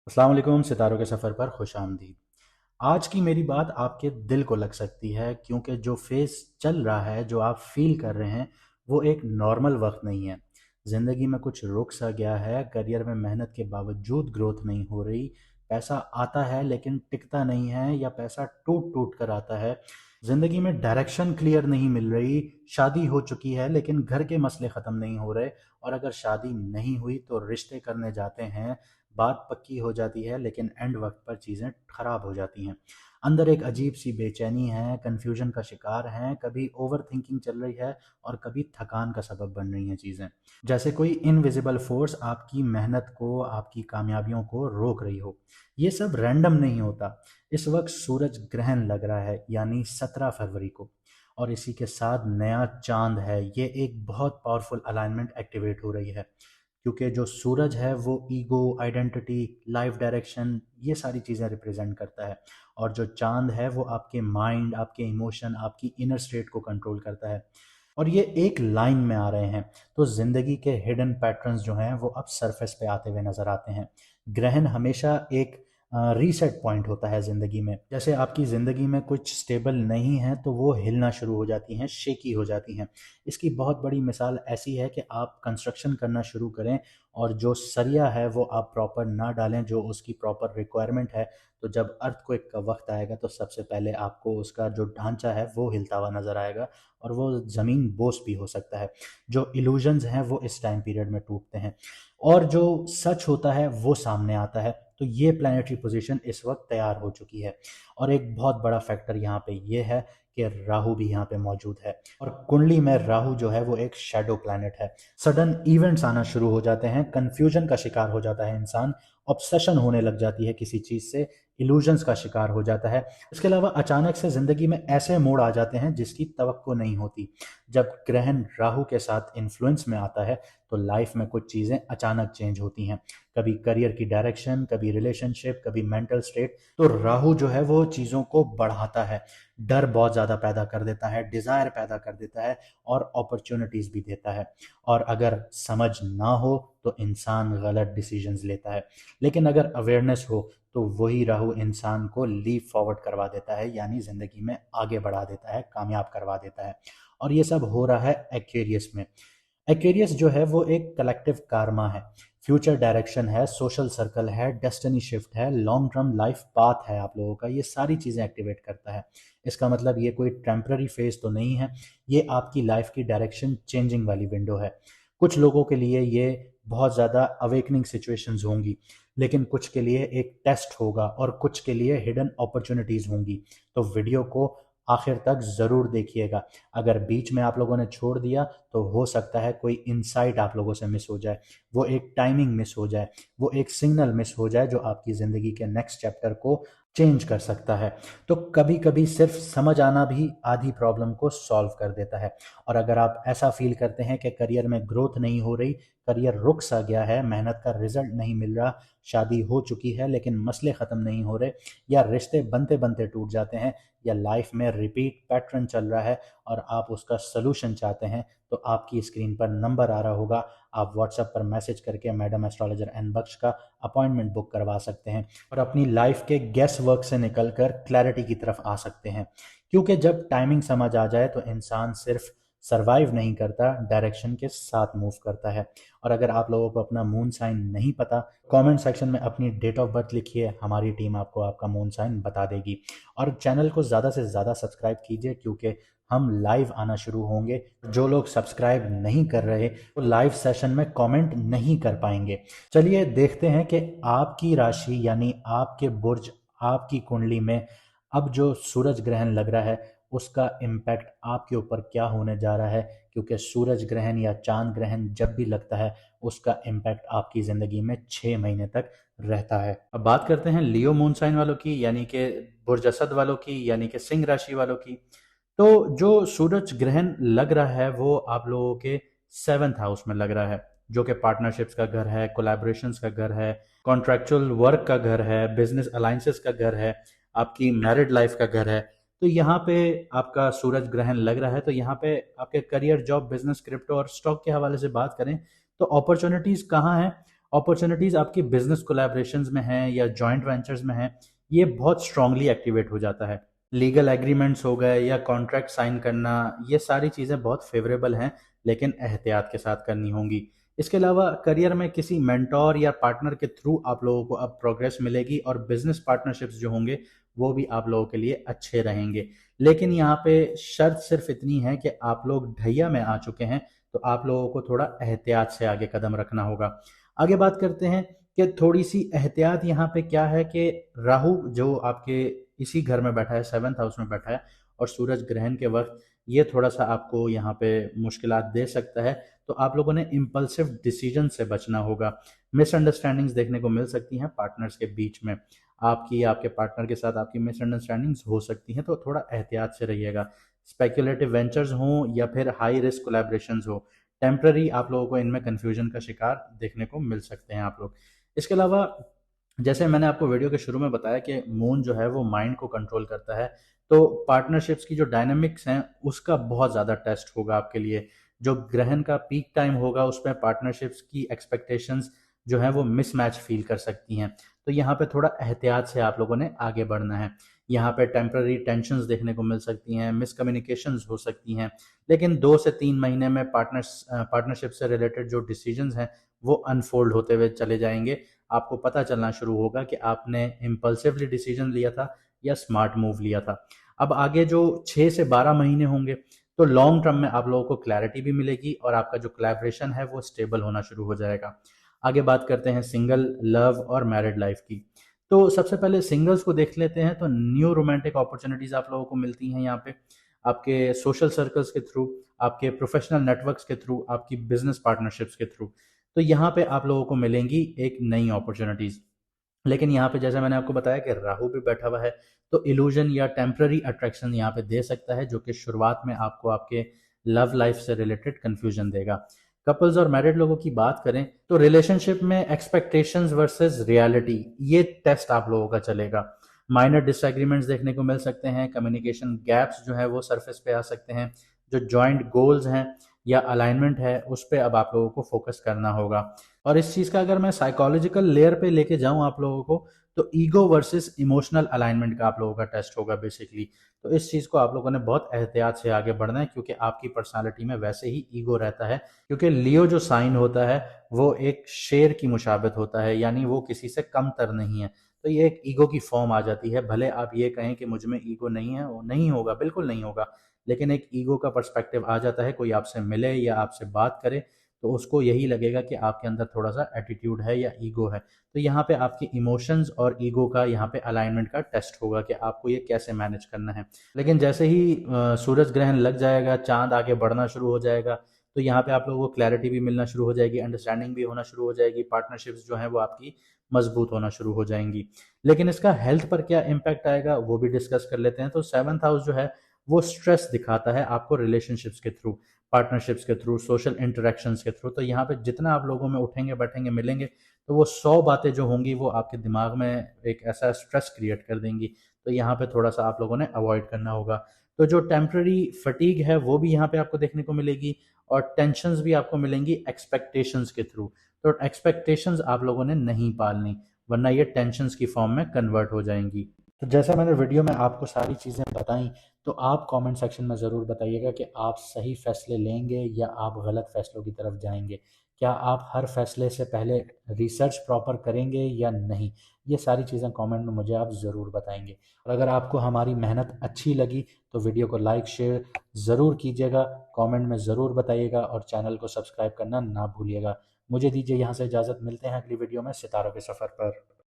अस्सलाम वालेकुम। सितारों के सफ़र पर खुश आमदीद। आज की मेरी बात आपके दिल को लग सकती है क्योंकि जो फेज़ चल रहा है, जो आप फ़ील कर रहे हैं, वो एक नॉर्मल वक़्त नहीं है। ज़िंदगी में कुछ रुक सा गया है, करियर में मेहनत के बावजूद ग्रोथ नहीं हो रही, पैसा आता है लेकिन टिकता नहीं है या पैसा टूट-टूट कर आता है। ज़िंदगी में डायरेक्शन क्लियर नहीं मिल रही, शादी हो चुकी है लेकिन घर के मसले ख़त्म नहीं हो रहे और अगर शादी नहीं हुई तो रिश्ते करने जाते हैं, बात पक्की हो जाती है लेकिन एंड वक्त पर चीज़ें खराब हो जाती हैं। अंदर एक अजीब सी बेचैनी है, कन्फ्यूजन का शिकार हैं, कभी ओवर थिंकिंग चल रही है और कभी थकान का सबब बन रही हैं चीज़ें। जैसे कोई इनविजिबल फोर्स आपकी मेहनत को, आपकी कामयाबियों को रोक रही हो। ये सब रैंडम नहीं होता। इस वक्त सूरज ग्रहण लग रहा है, यानी 17 फरवरी को, और इसी के साथ नया चांद है। ये एक बहुत पावरफुल अलाइनमेंट एक्टिवेट हो रही है क्योंकि जो सूरज है वो ईगो, आइडेंटिटी, लाइफ डायरेक्शन, ये सारी चीज़ें रिप्रेजेंट करता है और जो चांद है वो आपके माइंड, आपके इमोशन, आपकी इनर स्टेट को कंट्रोल करता है और ये एक लाइन में आ रहे हैं। तो ज़िंदगी के हिडन पैटर्न्स जो हैं वो अब सरफेस पे आते हुए नज़र आते हैं। ग्रहण हमेशा एक रीसेट पॉइंट होता है ज़िंदगी में। जैसे आपकी ज़िंदगी में कुछ स्टेबल नहीं है तो वो हिलना शुरू हो जाती हैं, शेकी हो जाती हैं। इसकी बहुत बड़ी मिसाल ऐसी है कि आप कंस्ट्रक्शन करना शुरू करें और जो सरिया है वो आप प्रॉपर ना डालें, जो उसकी प्रॉपर रिक्वायरमेंट है। तो जब अर्थक्वेक का वक्त आएगा तो सबसे पहले आपको उसका जो ढांचा है वो हिलता हुआ नज़र आएगा और वो ज़मीन बोस भी हो सकता है। जो इल्यूजन्स हैं वो इस टाइम पीरियड में टूटते हैं और जो सच होता है वो सामने आता है। तो ये प्लानिटरी पोजीशन इस वक्त तैयार हो चुकी है और एक बहुत बड़ा फैक्टर यहाँ पे ये है कि राहु भी यहाँ पे मौजूद है और कुंडली में राहु जो है वो एक शैडो प्लैनेट है। सडन इवेंट्स आना शुरू हो जाते हैं, कंफ्यूजन का शिकार हो जाता है इंसान, ऑब्सेशन होने लग जाती है किसी चीज़ से, इल्यूजन्स का शिकार हो जाता है। इसके अलावा अचानक से ज़िंदगी में ऐसे मोड़ आ जाते हैं जिसकी तवक्को नहीं होती। जब ग्रहण राहु के साथ इन्फ्लुएंस में आता है तो लाइफ में कुछ चीज़ें अचानक चेंज होती हैं। कभी करियर की डायरेक्शन, कभी रिलेशनशिप, कभी मेंटल स्टेट। तो राहु जो है वो चीज़ों को बढ़ाता है, डर बहुत ज़्यादा पैदा कर देता है, डिज़ायर पैदा कर देता है और अपॉर्चुनिटीज़ भी देता है। और अगर समझ ना हो तो इंसान गलत डिसीजंस लेता है, लेकिन अगर अवेयरनेस हो तो वही राहु इंसान को लीप फॉरवर्ड करवा देता है, यानी ज़िंदगी में आगे बढ़ा देता है, कामयाब करवा देता है। और ये सब हो रहा है एक्वेरियस में। एक्वेरियस जो है वो एक कलेक्टिव कारमा है, फ्यूचर डायरेक्शन है, सोशल सर्कल है, डेस्टिनी शिफ्ट है, लॉन्ग टर्म लाइफ पाथ है आप लोगों का। ये सारी चीज़ें एक्टिवेट करता है। इसका मतलब ये कोई टेम्पररी फेज तो नहीं है, ये आपकी लाइफ की डायरेक्शन चेंजिंग वाली विंडो है। कुछ लोगों के लिए ये बहुत ज़्यादा अवेकनिंग सिचुएशंस होंगी, लेकिन कुछ के लिए एक टेस्ट होगा और कुछ के लिए हिडन अपॉर्चुनिटीज़ होंगी। तो वीडियो को आखिर तक ज़रूर देखिएगा। अगर बीच में आप लोगों ने छोड़ दिया तो हो सकता है कोई इनसाइट आप लोगों से मिस हो जाए, वो एक टाइमिंग मिस हो जाए, वो एक सिग्नल मिस हो जाए जो आपकी ज़िंदगी के नेक्स्ट चैप्टर को चेंज कर सकता है। तो कभी कभी सिर्फ समझ आना भी आधी प्रॉब्लम को सॉल्व कर देता है। और अगर आप ऐसा फील करते हैं कि करियर में ग्रोथ नहीं हो रही, करियर रुक सा गया है, मेहनत का रिजल्ट नहीं मिल रहा, शादी हो चुकी है लेकिन मसले ख़त्म नहीं हो रहे, या रिश्ते बनते बनते टूट जाते हैं, या लाइफ में रिपीट पैटर्न चल रहा है और आप उसका सलूशन चाहते हैं, तो आपकी स्क्रीन पर नंबर आ रहा होगा। आप व्हाट्सएप पर मैसेज करके मैडम एस्ट्रोलॉजर एन बख्श का अपॉइंटमेंट बुक करवा सकते हैं और अपनी लाइफ के गेस वर्क से निकलकर क्लैरिटी की तरफ आ सकते हैं। क्योंकि जब टाइमिंग समझ आ जाए तो इंसान सिर्फ सरवाइव नहीं करता, डायरेक्शन के साथ मूव करता है। और अगर आप लोगों को अपना मून साइन नहीं पता, कमेंट सेक्शन में अपनी डेट ऑफ बर्थ लिखिए, हमारी टीम आपको आपका मून साइन बता देगी। और चैनल को ज़्यादा से ज़्यादा सब्सक्राइब कीजिए क्योंकि हम लाइव आना शुरू होंगे। जो लोग सब्सक्राइब नहीं कर रहे वो लाइव सेशन में कमेंट नहीं कर पाएंगे। चलिए देखते हैं कि आपकी राशि यानी आपके बुर्ज, आपकी कुंडली में अब जो सूरज ग्रहण लग रहा है उसका इम्पैक्ट आपके ऊपर क्या होने जा रहा है। क्योंकि सूरज ग्रहण या चांद ग्रहण जब भी लगता है उसका इम्पैक्ट आपकी ज़िंदगी में 6 महीने तक रहता है। अब बात करते हैं लियो मून साइन वालों की, यानी कि बुर्ज असद वालों की, यानी कि सिंह राशि वालों की। तो जो सूरज ग्रहण लग रहा है वो आप लोगों के 7th हाउस में लग रहा है, जो कि पार्टनरशिप्स का घर है, कोलैबोरेशंस का घर है, कॉन्ट्रैक्चुअल वर्क का घर है, बिजनेस अलाइंसेस का घर है, आपकी मैरिड लाइफ का घर है। तो यहाँ पे आपका सूरज ग्रहण लग रहा है, तो यहाँ पे आपके करियर, जॉब, बिजनेस, क्रिप्टो और स्टॉक के हवाले से बात करें तो अपॉर्चुनिटीज कहाँ हैं? अपॉर्चुनिटीज़ आपकी बिजनेस कोलैबोरेशंस में हैं या जॉइंट वेंचर्स में हैं, ये बहुत स्ट्रांगली एक्टिवेट हो जाता है। लीगल एग्रीमेंट्स हो गए या कॉन्ट्रैक्ट साइन करना, ये सारी चीज़ें बहुत फेवरेबल हैं, लेकिन एहतियात के साथ करनी होंगी। इसके अलावा करियर में किसी मेंटोर या पार्टनर के थ्रू आप लोगों को अब प्रोग्रेस मिलेगी और बिजनेस पार्टनरशिप्स जो होंगे वो भी आप लोगों के लिए अच्छे रहेंगे। लेकिन यहाँ पे शर्त सिर्फ इतनी है कि आप लोग ढैया में आ चुके हैं, तो आप लोगों को थोड़ा एहतियात से आगे कदम रखना होगा। आगे बात करते हैं कि थोड़ी सी एहतियात यहाँ पे क्या है कि राहु जो आपके इसी घर में बैठा है, 7th हाउस में बैठा है, और सूरज ग्रहण के वक्त ये थोड़ा सा आपको यहाँ पे मुश्किलात दे सकता है। तो आप लोगों ने इम्पल्सिव डिसीजन से बचना होगा। मिसअंडरस्टैंडिंग्स देखने को मिल सकती हैं पार्टनर्स के बीच में, आपकी आपके पार्टनर के साथ आपकी मिसअंडरस्टैंडिंग्स हो सकती हैं, तो थोड़ा एहतियात से रहिएगा। स्पेक्युलेटिव वेंचर्स हों या फिर हाई रिस्क कोलैबोरेशंस हो, टेम्पररी आप लोगों को इनमें कन्फ्यूजन का शिकार देखने को मिल सकते हैं आप लोग। इसके अलावा जैसे मैंने आपको वीडियो के शुरू में बताया कि मून जो है वो माइंड को कंट्रोल करता है, तो पार्टनरशिप्स की जो डायनामिक्स हैं उसका बहुत ज़्यादा टेस्ट होगा आपके लिए। जो ग्रहण का पीक टाइम होगा उसमें पार्टनरशिप्स की एक्सपेक्टेशंस जो है वो मिसमैच फील कर सकती हैं। तो यहाँ पे थोड़ा एहतियात से आप लोगों ने आगे बढ़ना है। यहाँ पे टेम्पररी टेंशन्स देखने को मिल सकती हैं, मिसकम्युनिकेशंस हो सकती हैं, लेकिन 2 से 3 महीने में पार्टनरशिप से रिलेटेड जो डिसीजंस हैं वो अनफोल्ड होते हुए चले जाएंगे। आपको पता चलना शुरू होगा कि आपने इम्पल्सिवली डिसीजन लिया था या स्मार्ट मूव लिया था। अब आगे जो 6 से 12 महीने होंगे, तो लॉन्ग टर्म में आप लोगों को क्लैरिटी भी मिलेगी और आपका जो कोलैबोरेशन है वो स्टेबल होना शुरू हो जाएगा। आगे बात करते हैं सिंगल, लव और मैरिड लाइफ की। तो सबसे पहले सिंगल्स को देख लेते हैं। तो न्यू रोमांटिक अपॉर्चुनिटीज आप लोगों को मिलती हैं यहाँ पे, आपके सोशल सर्कल्स के थ्रू, आपके प्रोफेशनल नेटवर्क्स के थ्रू, आपकी बिजनेस पार्टनरशिप्स के थ्रू। तो यहाँ पे आप लोगों को मिलेंगी एक नई अपॉर्चुनिटीज। लेकिन यहाँ पे जैसे मैंने आपको बताया कि राहु भी बैठा हुआ है, तो इल्यूजन या टेम्पररी अट्रैक्शन यहाँ पे दे सकता है, जो कि शुरुआत में आपको आपके लव लाइफ से रिलेटेड कंफ्यूजन देगा। कपल्स और मैरिड लोगों की बात करें तो रिलेशनशिप में एक्सपेक्टेशंस वर्सेस रियलिटी, ये टेस्ट आप लोगों का चलेगा। माइनर डिसएग्रीमेंट्स देखने को मिल सकते हैं, कम्युनिकेशन गैप्स जो है वो सरफेस पे आ सकते हैं। जो जॉइंट गोल्स हैं या अलाइनमेंट है उस पर अब आप लोगों को फोकस करना होगा। और इस चीज़ का अगर मैं साइकोलॉजिकल लेयर पे लेके जाऊं आप लोगों को, तो ईगो वर्सेस इमोशनल अलाइनमेंट का आप लोगों का टेस्ट होगा बेसिकली। तो इस चीज़ को आप लोगों ने बहुत एहतियात से आगे बढ़ना है, क्योंकि आपकी पर्सनालिटी में वैसे ही ईगो रहता है। क्योंकि लियो जो साइन होता है वो एक शेर की मुशाबित होता है, यानी वो किसी से कमतर नहीं है। तो ये एक ईगो की फॉर्म आ जाती है। भले आप ये कहें कि मुझ में ईगो नहीं है, वो नहीं होगा, बिल्कुल नहीं होगा, लेकिन एक ईगो का पर्सपेक्टिव आ जाता है। कोई आपसे मिले या आपसे बात करे तो उसको यही लगेगा कि आपके अंदर थोड़ा सा एटीट्यूड है या ईगो है। तो यहाँ पे आपके इमोशंस और ईगो का यहाँ पे अलाइनमेंट का टेस्ट होगा कि आपको ये कैसे मैनेज करना है। लेकिन जैसे ही सूरज ग्रहण लग जाएगा, चांद आगे बढ़ना शुरू हो जाएगा, तो यहाँ पे आप लोगों को क्लैरिटी भी मिलना शुरू हो जाएगी, अंडरस्टैंडिंग भी होना शुरू हो जाएगी, पार्टनरशिप्स जो है वो आपकी मजबूत होना शुरू हो जाएंगी। लेकिन इसका हेल्थ पर क्या इम्पैक्ट आएगा वो भी डिस्कस कर लेते हैं। तो 7th हाउस जो है वो स्ट्रेस दिखाता है आपको रिलेशनशिप्स के थ्रू, पार्टनरशिप्स के थ्रू, सोशल इंटरेक्शंस के थ्रू। तो यहाँ पे जितना आप लोगों में उठेंगे बैठेंगे मिलेंगे, तो वो 100 बातें जो होंगी वो आपके दिमाग में एक ऐसा स्ट्रेस क्रिएट कर देंगी। तो यहाँ पे थोड़ा सा आप लोगों ने अवॉइड करना होगा। तो जो टेम्पररी फटीग है वो भी यहाँ पे आपको देखने को मिलेगी, और टेंशन्स भी आपको मिलेंगी एक्सपेक्टेशंस के थ्रू। तो एक्सपेक्टेशंस आप लोगों ने नहीं पालनी, वरना ये टेंशन्स की फॉर्म में कन्वर्ट हो जाएंगी। तो जैसा मैंने वीडियो में आपको सारी चीज़ें बताई, तो आप कमेंट सेक्शन में ज़रूर बताइएगा कि आप सही फैसले लेंगे या आप गलत फैसलों की तरफ जाएंगे। क्या आप हर फैसले से पहले रिसर्च प्रॉपर करेंगे या नहीं? ये सारी चीज़ें कमेंट में मुझे आप ज़रूर बताएंगे। और अगर आपको हमारी मेहनत अच्छी लगी तो वीडियो को लाइक शेयर ज़रूर कीजिएगा, कमेंट में ज़रूर बताइएगा, और चैनल को सब्सक्राइब करना ना भूलिएगा। मुझे दीजिए यहाँ से इजाज़त, मिलते हैं अगली वीडियो में सितारों के सफ़र पर।